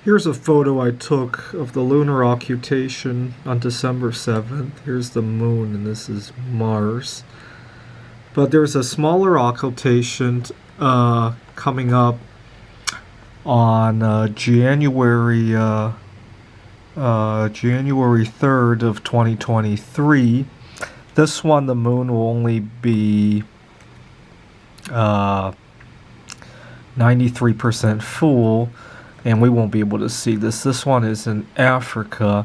Here's a photo I took of the lunar occultation on December 7th. Here's the moon, and this is Mars. But there's a smaller occultation coming up on January 3rd of 2023. This one, the moon will only be 93% full, and we won't be able to see this. This one is in Africa.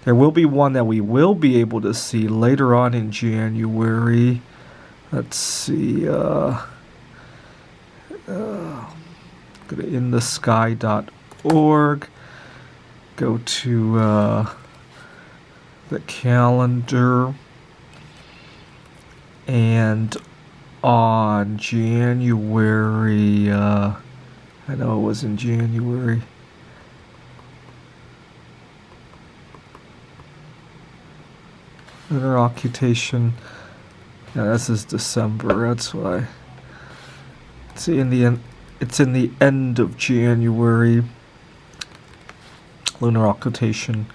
There will be one that we will be able to see later on in January. Let's see. Go to inthesky.org. Go to the calendar. And on January, I know it was in January. Lunar occultation. Yeah, this is December. That's why. See, in the end, it's in the end of January. Lunar occultation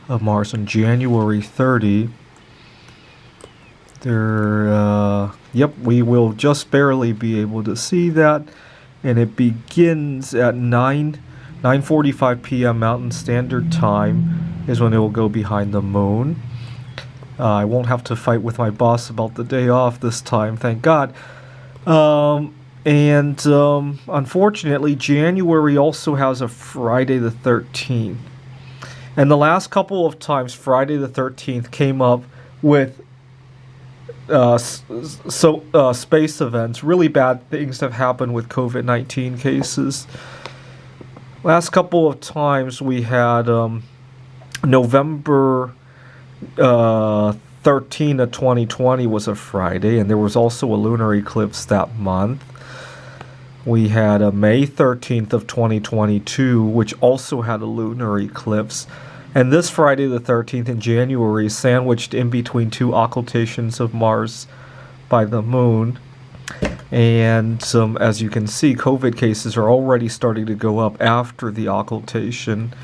of Mars on January 30. Yep, we will just barely be able to see that, and it begins at 9:45 p.m. Mountain Standard Time is when it will go behind the moon. I won't have to fight with my boss about the day off this time, thank God. Unfortunately, January also has a Friday the 13th. And the last couple of times Friday the 13th came up with space events. Really bad things have happened with COVID-19 cases. Last couple of times we had November 13 of 2020 was a Friday, and there was also a lunar eclipse that month. We had a May 13th of 2022, which also had a lunar eclipse. And this Friday the 13th in January, sandwiched in between two occultations of Mars by the moon. And as you can see, COVID cases are already starting to go up after the occultation.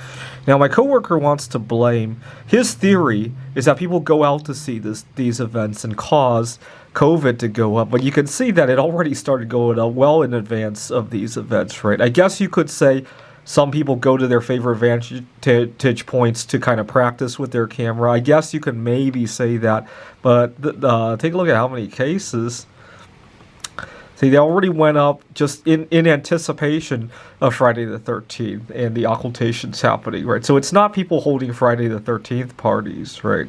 Now, my coworker wants to blame. His theory is that people go out to see these events and cause COVID to go up. But you can see that it already started going up well in advance of these events, right? I guess you could say some people go to their favorite vantage points to kind of practice with their camera. I guess you can maybe say that. But take a look at how many cases. See, they already went up just in anticipation of Friday the 13th and the occultations happening, right? So it's not people holding Friday the 13th parties, right?